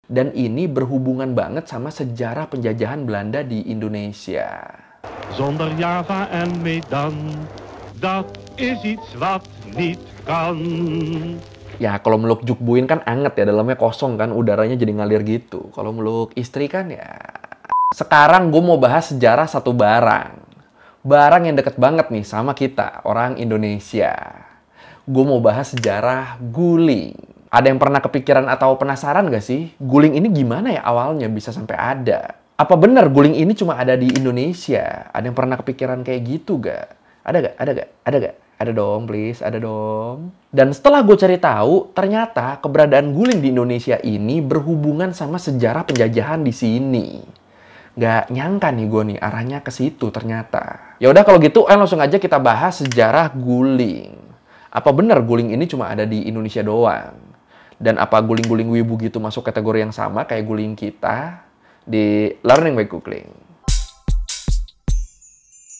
Dan ini berhubungan banget sama sejarah penjajahan Belanda di Indonesia. Zonder Java en Medan, dat is iets wat niet kan. Ya kalau meluk Jukbuin kan anget ya, dalamnya kosong kan, udaranya jadi ngalir gitu. Kalau meluk istri kan ya... Sekarang gue mau bahas sejarah satu barang. Barang yang deket banget nih sama kita, orang Indonesia. Gue mau bahas sejarah guling. Ada yang pernah kepikiran atau penasaran gak sih? Guling ini gimana ya awalnya bisa sampai ada? Apa benar guling ini cuma ada di Indonesia? Ada yang pernah kepikiran kayak gitu gak? Ada gak? Ada gak? Ada gak? Ada dong, please. Ada dong. Dan setelah gue cari tahu, ternyata keberadaan guling di Indonesia ini berhubungan sama sejarah penjajahan di sini. Gak nyangka nih gue nih arahnya ke situ ternyata. Ya udah kalau gitu, langsung aja kita bahas sejarah guling. Apa benar guling ini cuma ada di Indonesia doang? Dan apa guling-guling wibu gitu masuk kategori yang sama kayak guling kita di Learning by Googling?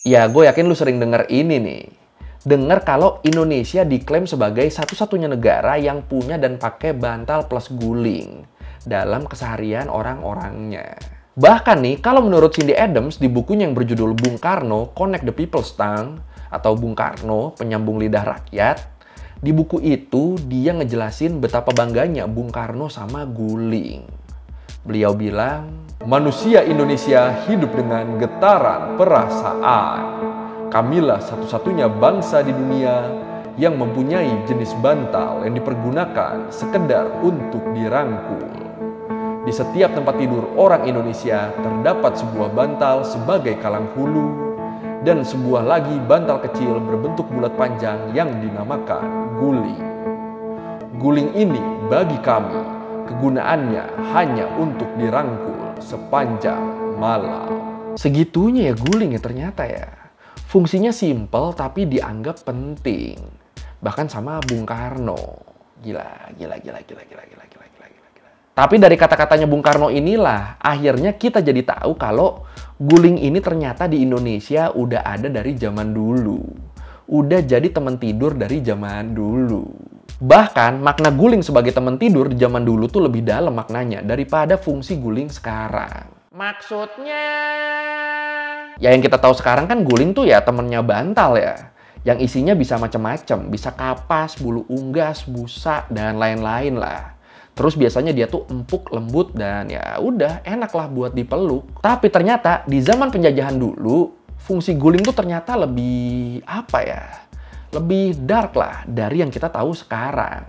Ya, gue yakin lu sering denger ini nih. Dengar kalau Indonesia diklaim sebagai satu-satunya negara yang punya dan pakai bantal plus guling dalam keseharian orang-orangnya. Bahkan nih, kalau menurut Cindy Adams di bukunya yang berjudul Bung Karno, Connect the People's Tongue, atau Bung Karno, Penyambung Lidah Rakyat, di buku itu, dia ngejelasin betapa bangganya Bung Karno sama guling. Beliau bilang, manusia Indonesia hidup dengan getaran perasaan. Kamilah satu-satunya bangsa di dunia yang mempunyai jenis bantal yang dipergunakan sekedar untuk dirangkul. Di setiap tempat tidur orang Indonesia terdapat sebuah bantal sebagai kalang hulu, dan sebuah lagi bantal kecil berbentuk bulat panjang yang dinamakan guling. Guling ini bagi kami, kegunaannya hanya untuk dirangkul sepanjang malam. Segitunya ya guling ya ternyata ya. Fungsinya simpel tapi dianggap penting. Bahkan sama Bung Karno. Gila. Tapi dari kata-katanya Bung Karno inilah, akhirnya kita jadi tahu kalau guling ini ternyata di Indonesia udah ada dari zaman dulu. Udah jadi teman tidur dari zaman dulu. Bahkan makna guling sebagai teman tidur di zaman dulu tuh lebih dalam maknanya daripada fungsi guling sekarang. Maksudnya... Ya yang kita tahu sekarang kan guling tuh ya temennya bantal ya. Yang isinya bisa macam-macam, bisa kapas, bulu unggas, busa, dan lain-lain lah. Terus biasanya dia tuh empuk, lembut, dan ya udah enak lah buat dipeluk. Tapi ternyata di zaman penjajahan dulu, fungsi guling tuh ternyata lebih apa ya? Lebih dark lah dari yang kita tahu sekarang.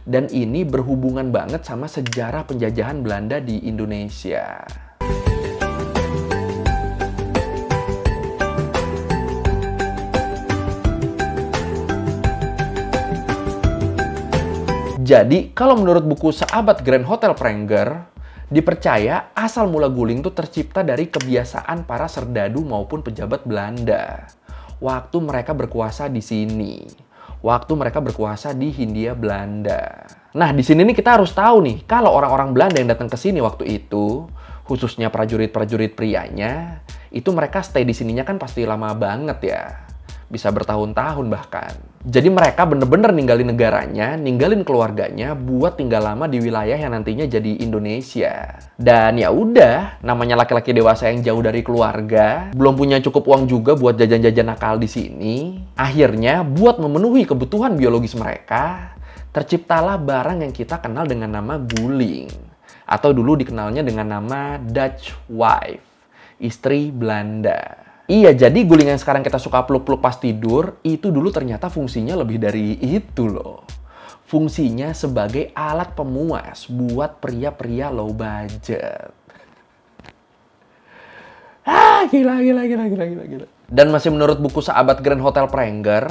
Dan ini berhubungan banget sama sejarah penjajahan Belanda di Indonesia. Jadi, kalau menurut buku Seabad Grand Hotel Pranger, dipercaya asal mula guling itu tercipta dari kebiasaan para serdadu maupun pejabat Belanda. Waktu mereka berkuasa di sini. Waktu mereka berkuasa di Hindia Belanda. Nah, di sini nih kita harus tahu nih, kalau orang-orang Belanda yang datang ke sini waktu itu, khususnya prajurit-prajurit prianya, itu mereka stay di sininya kan pasti lama banget ya. Bisa bertahun-tahun bahkan. Jadi mereka bener-bener ninggalin negaranya, ninggalin keluarganya buat tinggal lama di wilayah yang nantinya jadi Indonesia. Dan ya udah, namanya laki-laki dewasa yang jauh dari keluarga, belum punya cukup uang juga buat jajan-jajan nakal di sini. Akhirnya buat memenuhi kebutuhan biologis mereka, terciptalah barang yang kita kenal dengan nama guling. Atau dulu dikenalnya dengan nama Dutch wife, istri Belanda. Iya, jadi guling yang sekarang kita suka peluk-peluk pas tidur, itu dulu ternyata fungsinya lebih dari itu loh. Fungsinya sebagai alat pemuas buat pria-pria low budget. Gila. Dan masih menurut buku Seabad Grand Hotel Pranger,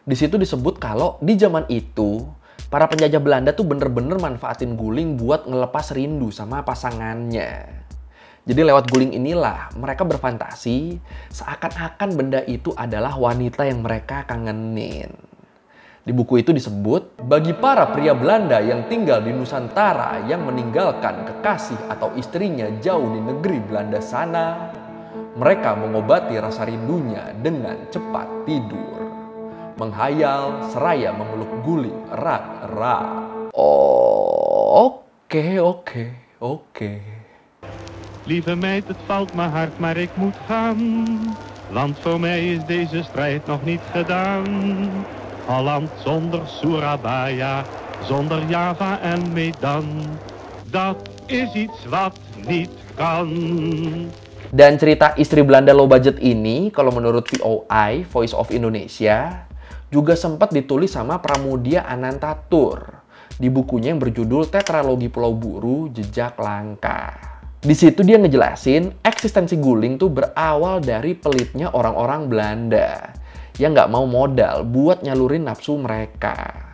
di situ disebut kalau di zaman itu, para penjajah Belanda tuh bener-bener manfaatin guling buat ngelepas rindu sama pasangannya. Jadi lewat guling inilah mereka berfantasi seakan-akan benda itu adalah wanita yang mereka kangenin. Di buku itu disebut, bagi para pria Belanda yang tinggal di Nusantara yang meninggalkan kekasih atau istrinya jauh di negeri Belanda sana, mereka mengobati rasa rindunya dengan cepat tidur. Menghayal seraya memeluk guling erat-erat. Oke. Oke. Lieve meid, het valt me hard, maar ik moet gaan. Want voor mij is deze strijd nog niet gedaan. Holland zonder Surabaya, zonder Java en Medan. Dat is iets wat niet kan. Dan cerita istri Belanda low budget ini, kalau menurut VOI, Voice of Indonesia, juga sempat ditulis sama Pramudia Anantatur di bukunya yang berjudul Tetralogi Pulau Buru, Jejak Langka. Di situ dia ngejelasin eksistensi guling tuh berawal dari pelitnya orang-orang Belanda yang nggak mau modal buat nyalurin nafsu mereka.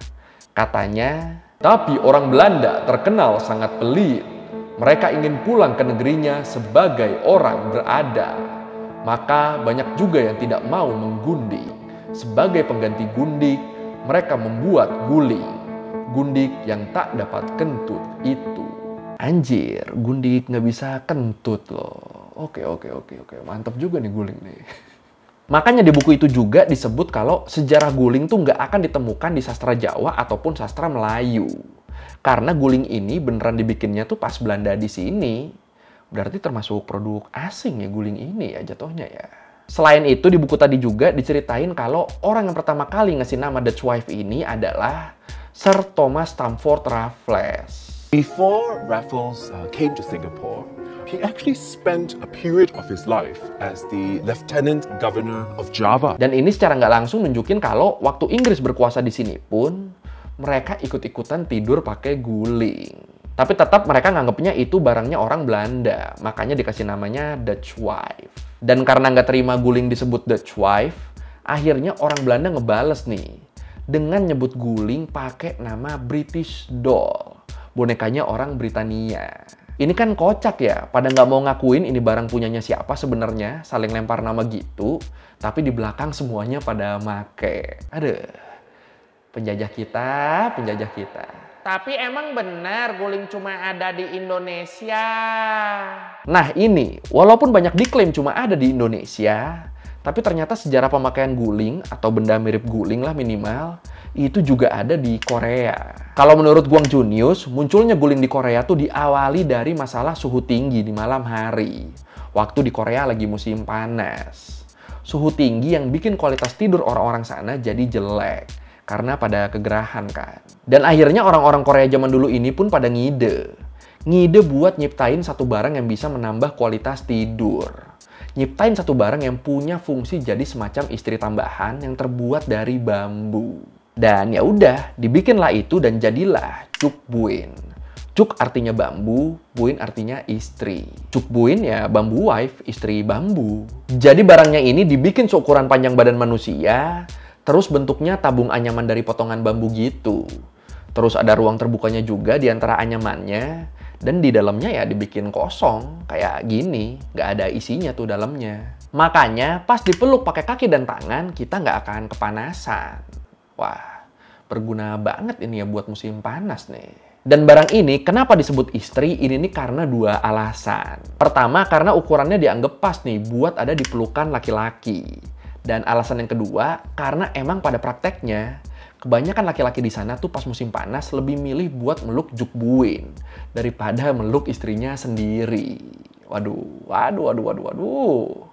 Katanya, tapi orang Belanda terkenal sangat pelit. Mereka ingin pulang ke negerinya sebagai orang berada. Maka banyak juga yang tidak mau menggundik. Sebagai pengganti gundik, mereka membuat guling. Gundik yang tak dapat kentut itu. Anjir, gundik nggak bisa kentut loh. Oke. Mantap juga nih guling nih. Makanya di buku itu juga disebut kalau sejarah guling tuh nggak akan ditemukan di sastra Jawa ataupun sastra Melayu. Karena guling ini beneran dibikinnya tuh pas Belanda di sini. Berarti termasuk produk asing ya guling ini ya jatuhnya ya. Selain itu di buku tadi juga diceritain kalau orang yang pertama kali ngasih nama Dutch wife ini adalah Sir Thomas Stamford Raffles. Before Raffles came to Singapore, he actually spent a period of his life as the Lieutenant Governor of Java. Dan ini secara nggak langsung nunjukin kalau waktu Inggris berkuasa di sini pun, mereka ikut-ikutan tidur pakai guling. Tapi tetap mereka nganggapnya itu barangnya orang Belanda, makanya dikasih namanya Dutch wife. Dan karena nggak terima guling disebut Dutch wife, akhirnya orang Belanda ngebales nih, dengan nyebut guling pakai nama British doll. Bonekanya orang Britania. Ini kan kocak ya, pada nggak mau ngakuin ini barang punyanya siapa sebenarnya, saling lempar nama gitu, tapi di belakang semuanya pada make. Aduh, penjajah kita. Tapi emang benar guling cuma ada di Indonesia? Nah ini, walaupun banyak diklaim cuma ada di Indonesia, tapi ternyata sejarah pemakaian guling atau benda mirip guling lah minimal, itu juga ada di Korea. Kalau menurut Gwang Junius, munculnya guling di Korea tuh diawali dari masalah suhu tinggi di malam hari. Waktu di Korea lagi musim panas. Suhu tinggi yang bikin kualitas tidur orang-orang sana jadi jelek. Karena pada kegerahan kan. Dan akhirnya orang-orang Korea zaman dulu ini pun pada ngide. Ngide buat nyiptain satu barang yang bisa menambah kualitas tidur. Nyiptain satu barang yang punya fungsi jadi semacam istri tambahan yang terbuat dari bambu. Dan ya udah, dibikinlah itu dan jadilah cuk buin. Cuk artinya bambu, buin artinya istri. Cuk buin ya bambu wife, istri bambu. Jadi barangnya ini dibikin seukuran panjang badan manusia, terus bentuknya tabung anyaman dari potongan bambu gitu. Terus ada ruang terbukanya juga di antara anyamannya, dan di dalamnya ya dibikin kosong, kayak gini, nggak ada isinya tuh dalamnya. Makanya pas dipeluk pakai kaki dan tangan, kita nggak akan kepanasan. Wah, berguna banget ini ya buat musim panas nih. Dan barang ini kenapa disebut istri? Ini nih karena dua alasan. Pertama, karena ukurannya dianggap pas nih buat ada di pelukan laki-laki. Dan alasan yang kedua, karena emang pada prakteknya, kebanyakan laki-laki di sana tuh pas musim panas lebih milih buat meluk juk buin daripada meluk istrinya sendiri. Waduh.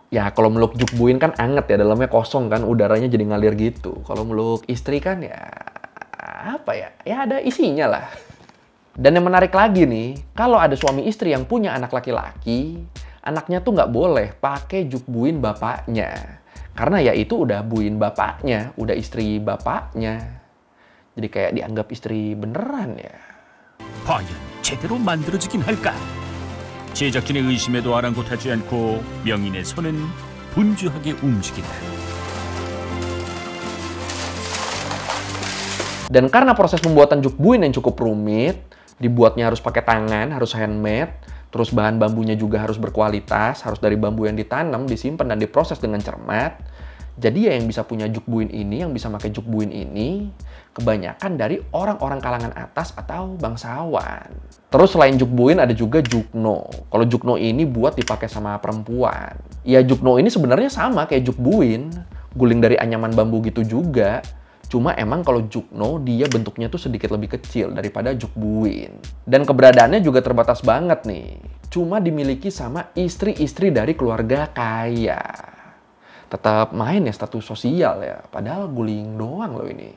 Ya kalau meluk juk buin kan anget ya, dalamnya kosong kan, udaranya jadi ngalir gitu. Kalau meluk istri kan ya apa ya? Ya ada isinya lah. Dan yang menarik lagi nih, kalau ada suami istri yang punya anak laki-laki, anaknya tuh nggak boleh pakai juk buin bapaknya. Karena ya itu udah buin bapaknya, udah istri bapaknya. Jadi kayak dianggap istri beneran ya. 과연 제대로 만들어지긴 할까? 제작진의 의심에도 아랑곳하지 않고 명인의 손은 분주하게 움직인다. Dan karena proses pembuatan juk buin yang cukup rumit, dibuatnya harus pakai tangan, harus handmade, terus bahan bambunya juga harus berkualitas, harus dari bambu yang ditanam, disimpan, dan diproses dengan cermat. Jadi ya yang bisa punya juk buin ini, yang bisa pakai juk buin ini, kebanyakan dari orang-orang kalangan atas atau bangsawan. Terus selain juk buin ada juga jukno. Kalau jukno ini buat dipakai sama perempuan. Ya jukno ini sebenarnya sama kayak juk buin, guling dari anyaman bambu gitu juga. Cuma emang kalau Jukno, dia bentuknya tuh sedikit lebih kecil daripada Jukbuin. Dan keberadaannya juga terbatas banget nih. Cuma dimiliki sama istri-istri dari keluarga kaya. Tetap main ya status sosial ya, padahal guling doang loh ini.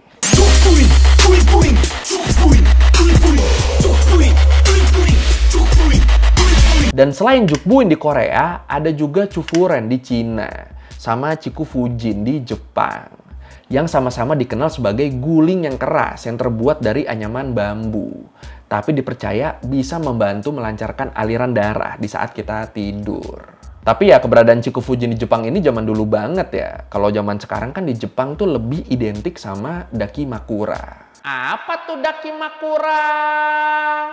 Dan selain Jukbuin di Korea, ada juga Chufuren di Cina, sama Chikufujin di Jepang, yang sama-sama dikenal sebagai guling yang keras yang terbuat dari anyaman bambu, tapi dipercaya bisa membantu melancarkan aliran darah di saat kita tidur. Tapi ya keberadaan Chikufujin di Jepang ini zaman dulu banget ya. Kalau zaman sekarang kan di Jepang tuh lebih identik sama Dakimakura. Apa tuh Dakimakura?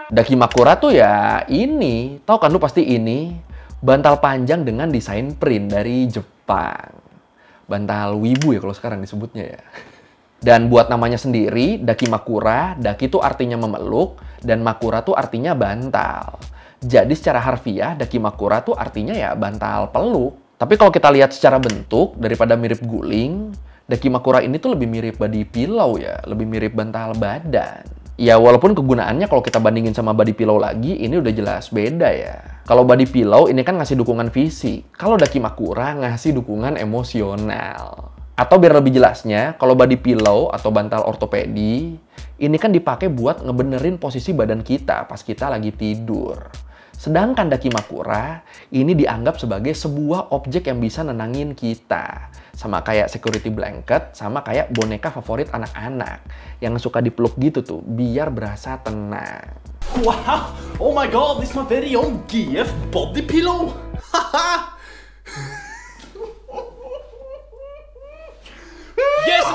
Dakimakura tuh ya ini, tahu kan lu pasti ini, bantal panjang dengan desain print dari Jepang. Bantal wibu ya kalau sekarang disebutnya ya. Dan buat namanya sendiri, Dakimakura, Daki itu artinya memeluk, dan Makura tuh artinya bantal. Jadi secara harfiah, Dakimakura tuh artinya ya bantal peluk. Tapi kalau kita lihat secara bentuk, daripada mirip guling, Dakimakura ini tuh lebih mirip body pillow ya, lebih mirip bantal badan. Ya walaupun kegunaannya kalau kita bandingin sama body pillow lagi, ini udah jelas beda ya. Kalau body pillow ini kan ngasih dukungan fisik, kalau Dakimakura ngasih dukungan emosional. Atau biar lebih jelasnya, kalau body pillow atau bantal ortopedi, ini kan dipakai buat ngebenerin posisi badan kita pas kita lagi tidur. Sedangkan Dakimakura ini dianggap sebagai sebuah objek yang bisa nenangin kita. Sama kayak security blanket, sama kayak boneka favorit anak-anak. Yang suka dipeluk gitu tuh, biar berasa tenang. Wow! Oh my god, this is my very own GF body pillow! Haha!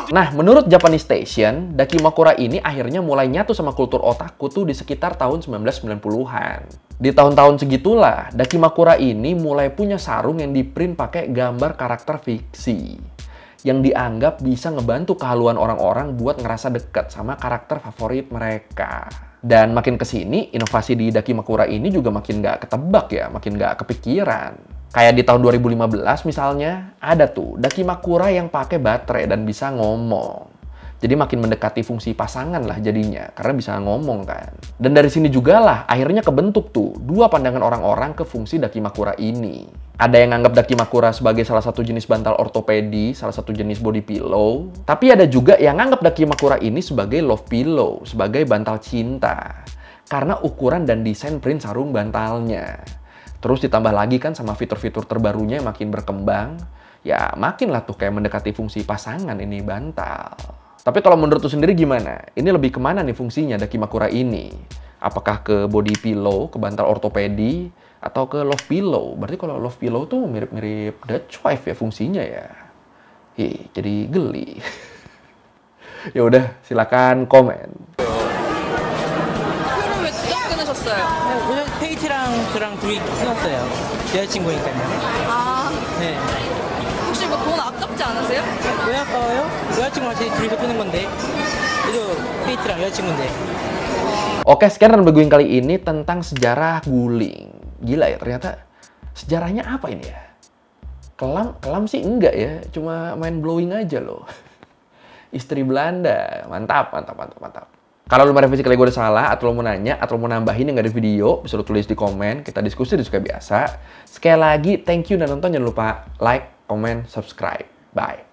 Nah, menurut Japanese Station, Dakimakura ini akhirnya mulai nyatu sama kultur otaku tuh di sekitar tahun 1990-an. Di tahun-tahun segitulah, Dakimakura ini mulai punya sarung yang diprint pakai gambar karakter fiksi. Yang dianggap bisa ngebantu kehaluan orang-orang buat ngerasa dekat sama karakter favorit mereka. Dan makin kesini, inovasi di Dakimakura ini juga makin nggak ketebak ya, makin nggak kepikiran. Kayak di tahun 2015 misalnya, ada tuh Dakimakura yang pakai baterai dan bisa ngomong. Jadi makin mendekati fungsi pasangan lah jadinya, karena bisa ngomong kan. Dan dari sini juga lah, akhirnya kebentuk tuh dua pandangan orang-orang ke fungsi Dakimakura ini. Ada yang nganggap Dakimakura sebagai salah satu jenis bantal ortopedi, salah satu jenis body pillow. Tapi ada juga yang nganggap Dakimakura ini sebagai love pillow, sebagai bantal cinta. Karena ukuran dan desain print sarung bantalnya. Terus ditambah lagi kan sama fitur-fitur terbarunya yang makin berkembang, ya makin lah tuh kayak mendekati fungsi pasangan ini bantal. Tapi kalau menurut lu sendiri gimana? Ini lebih kemana nih fungsinya Dakimakura ini? Apakah ke body pillow, ke bantal ortopedi, atau ke love pillow? Berarti kalau love pillow tuh mirip-mirip Dutch wife ya fungsinya ya. Jadi geli. Ya udah, silakan komen. 오늘 페이지랑 저랑 둘이 끊었어요. 여자친구니까요. 아, 네. 혹시 뭐 돈 아깝지 않으세요? 왜 아까워요? 여자친구랑 둘이서 끊은 건데. 그래도 페이지랑 여자친구인데. Oke, sekian review guling kali ini tentang sejarah guling. Gila ya, ternyata sejarahnya apa ini ya? Kelam sih enggak ya, cuma main blowing aja loh. Istri Belanda, mantap. Kalau lu mau revisi kali gue udah salah, atau lu mau nanya, atau lu mau nambahin yang gak ada video, bisa lu tulis di komen, kita diskusi kayak biasa. Sekali lagi, thank you dan nonton, jangan lupa like, comment, subscribe. Bye.